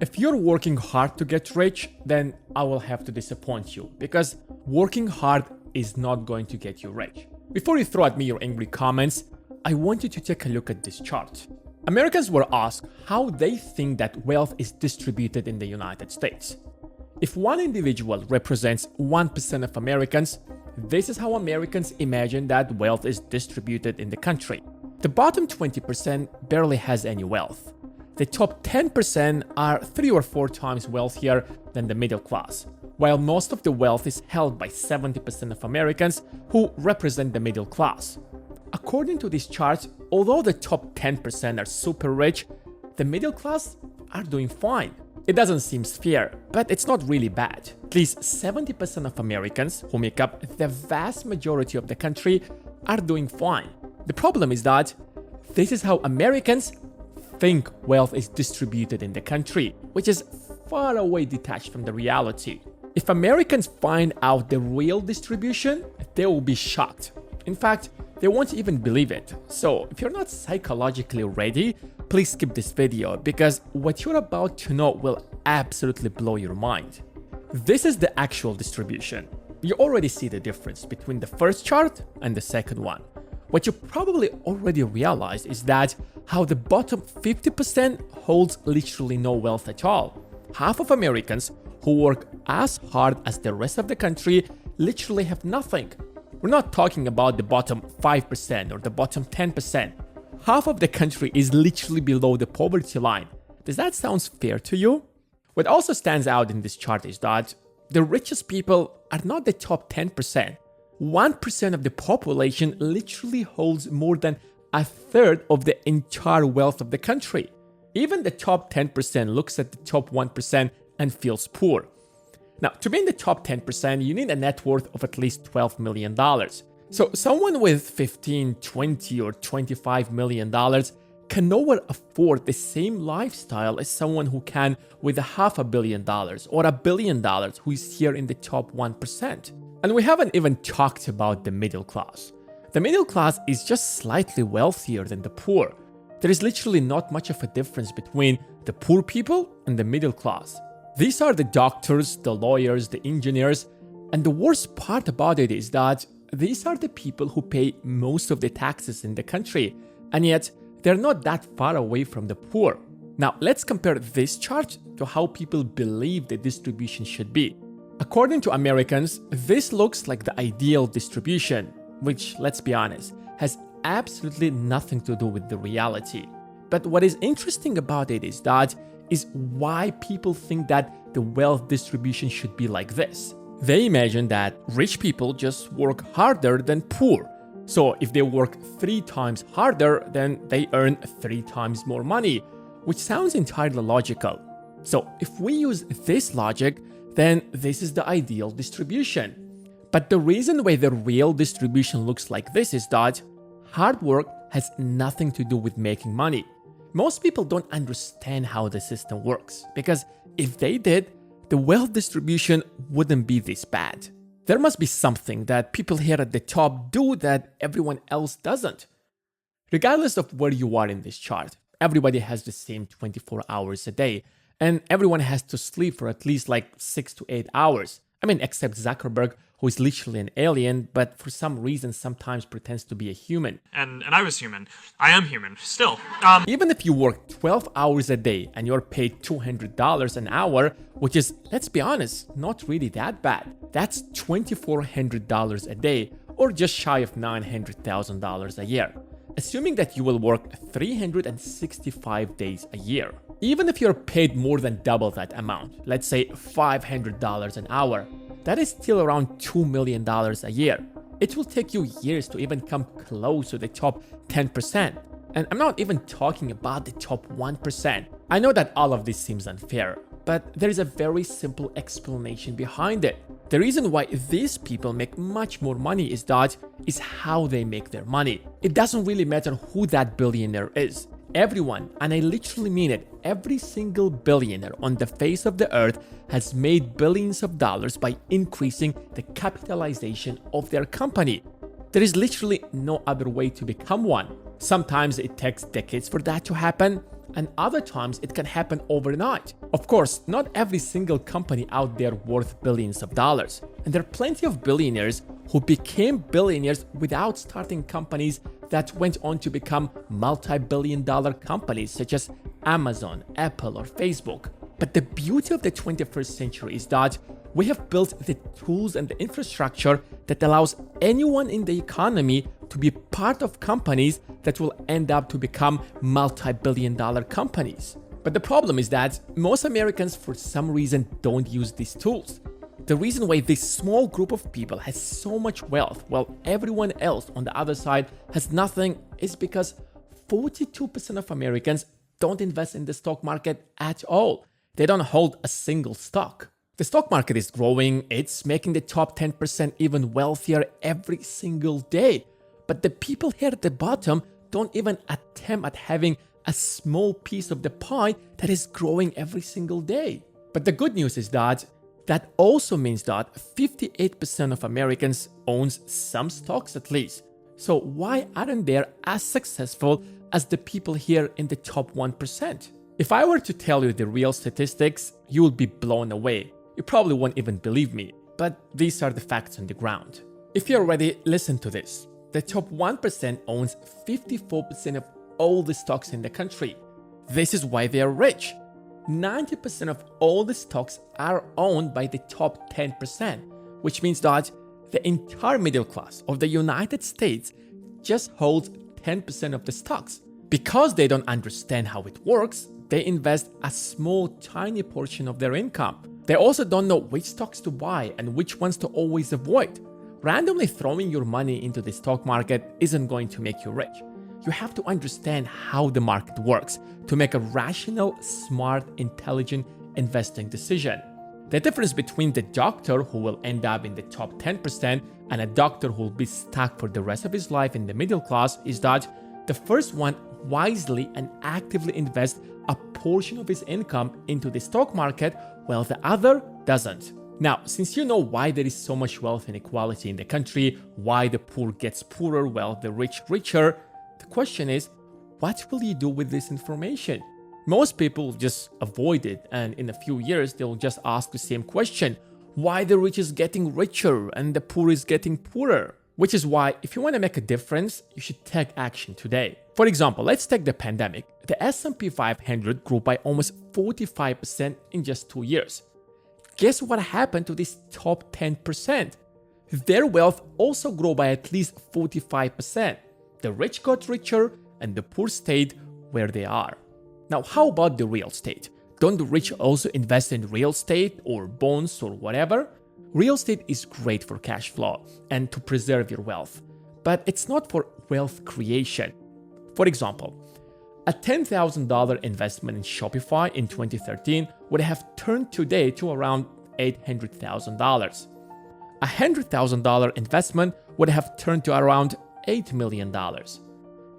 If you're working hard to get rich, then I will have to disappoint you because working hard is not going to get you rich. Before you throw at me your angry comments, I want you to take a look at this chart. Americans were asked how they think that wealth is distributed in the United States. If one individual represents 1% of Americans, this is how Americans imagine that wealth is distributed in the country. The bottom 20% barely has any wealth. The top 10% are 3 or 4 times wealthier than the middle class, while most of the wealth is held by 70% of Americans who represent the middle class. According to these charts, although the top 10% are super rich, the middle class are doing fine. It doesn't seem fair, but it's not really bad. At least 70% of Americans, who make up the vast majority of the country, are doing fine. The problem is that this is how Americans think wealth is distributed in the country, which is far away detached from the reality. If Americans find out the real distribution, they will be shocked. In fact, they won't even believe it. So if you're not psychologically ready, please skip this video because what you're about to know will absolutely blow your mind. This is the actual distribution. You already see the difference between the first chart and the second one. What you probably already realized is that how the bottom 50% holds literally no wealth at all. Half of Americans who work as hard as the rest of the country literally have nothing. We're not talking about the bottom 5% or the bottom 10%. Half of the country is literally below the poverty line. Does that sound fair to you? What also stands out in this chart is that the richest people are not the top 10%. 1% of the population literally holds more than a third of the entire wealth of the country. Even the top 10% looks at the top 1% and feels poor. Now, to be in the top 10%, you need a net worth of at least $12 million. So someone with 15, 20, or $25 million can nowhere afford the same lifestyle as someone who can with $500 million or $1 billion who is here in the top 1%. And we haven't even talked about the middle class. The middle class is just slightly wealthier than the poor. There is literally not much of a difference between the poor people and the middle class. These are the doctors, the lawyers, the engineers, and the worst part about it is that these are the people who pay most of the taxes in the country, and yet they're not that far away from the poor. Now, let's compare this chart to how people believe the distribution should be. According to Americans, this looks like the ideal distribution, which, let's be honest, has absolutely nothing to do with the reality. But what is interesting about it is why people think that the wealth distribution should be like this. They imagine that rich people just work harder than poor. So if they work 3 times harder, then they earn 3 times more money, which sounds entirely logical. So if we use this logic, then this is the ideal distribution. But the reason why the real distribution looks like this is that hard work has nothing to do with making money. Most people don't understand how the system works, because if they did, the wealth distribution wouldn't be this bad. There must be something that people here at the top do that everyone else doesn't. Regardless of where you are in this chart, everybody has the same 24 hours a day, and everyone has to sleep for at least like 6 to 8 hours. I mean, except Zuckerberg, who is literally an alien, but for some reason sometimes pretends to be a human. And I was human. I am human, still. Even if you work 12 hours a day and you're paid $200 an hour, which is, let's be honest, not really that bad. That's $2,400 a day, or just shy of $900,000 a year. Assuming that you will work 365 days a year. Even if you're paid more than double that amount, let's say $500 an hour, that is still around $2 million a year. It will take you years to even come close to the top 10%. And I'm not even talking about the top 1%. I know that all of this seems unfair, but there is a very simple explanation behind it. The reason why these people make much more money is how they make their money. It doesn't really matter who that billionaire is. Everyone, and I literally mean it, every single billionaire on the face of the earth has made billions of dollars by increasing the capitalization of their company. There is literally no other way to become one. Sometimes it takes decades for that to happen. and other times it can happen overnight. Of course, not every single company out there worth billions of dollars, and there are plenty of billionaires who became billionaires without starting companies that went on to become multi-billion-dollar companies such as Amazon, Apple, or Facebook. But the beauty of the 21st century is that we have built the tools and the infrastructure that allows anyone in the economy to be part of companies that will end up to become multi-billion-dollar companies. But the problem is that most Americans, for some reason, don't use these tools. The reason why this small group of people has so much wealth while everyone else on the other side has nothing is because 42% of Americans don't invest in the stock market at all. They don't hold a single stock. The stock market is growing, it's making the top 10% even wealthier every single day. But the people here at the bottom don't even attempt at having a small piece of the pie that is growing every single day. But the good news is that also means that 58% of Americans owns some stocks at least. So why aren't they as successful as the people here in the top 1%? If I were to tell you the real statistics, you would be blown away. You probably won't even believe me, but these are the facts on the ground. If you're ready, listen to this. The top 1% owns 54% of all the stocks in the country. This is why they are rich. 90% of all the stocks are owned by the top 10%, which means that the entire middle class of the United States just holds 10% of the stocks. Because they don't understand how it works, they invest a small, tiny portion of their income. They also don't know which stocks to buy and which ones to always avoid. Randomly throwing your money into the stock market isn't going to make you rich. You have to understand how the market works to make a rational, smart, intelligent investing decision. The difference between the doctor who will end up in the top 10% and a doctor who will be stuck for the rest of his life in the middle class is that the first one wisely and actively invests a portion of his income into the stock market while the other doesn't. Now, since you know why there is so much wealth inequality in the country, why the poor gets poorer while the rich richer, the question is, what will you do with this information? Most people just avoid it, and in a few years they'll just ask the same question, why the rich is getting richer and the poor is getting poorer? Which is why, if you want to make a difference, you should take action today. For example, let's take the pandemic. The S&P 500 grew by almost 45% in just 2 years. Guess what happened to this top 10%? Their wealth also grew by at least 45%. The rich got richer and the poor stayed where they are. Now, how about the real estate? Don't the rich also invest in real estate or bonds or whatever? Real estate is great for cash flow and to preserve your wealth, but it's not for wealth creation. For example, a $10,000 investment in Shopify in 2013 would have turned today to around $800,000. A $100,000 investment would have turned to around $8 million.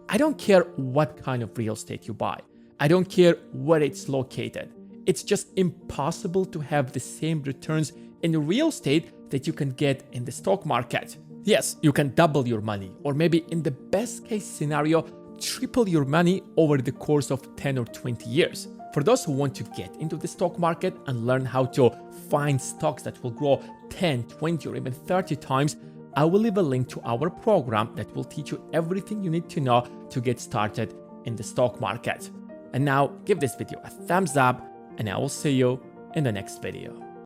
I don't care what kind of real estate you buy. I don't care where it's located. It's just impossible to have the same returns in real estate that you can get in the stock market. Yes, you can double your money, or maybe in the best case scenario, triple your money over the course of 10 or 20 years. For those who want to get into the stock market and learn how to find stocks that will grow 10, 20, or even 30 times, I will leave a link to our program that will teach you everything you need to know to get started in the stock market. And now give this video a thumbs up, and I will see you in the next video.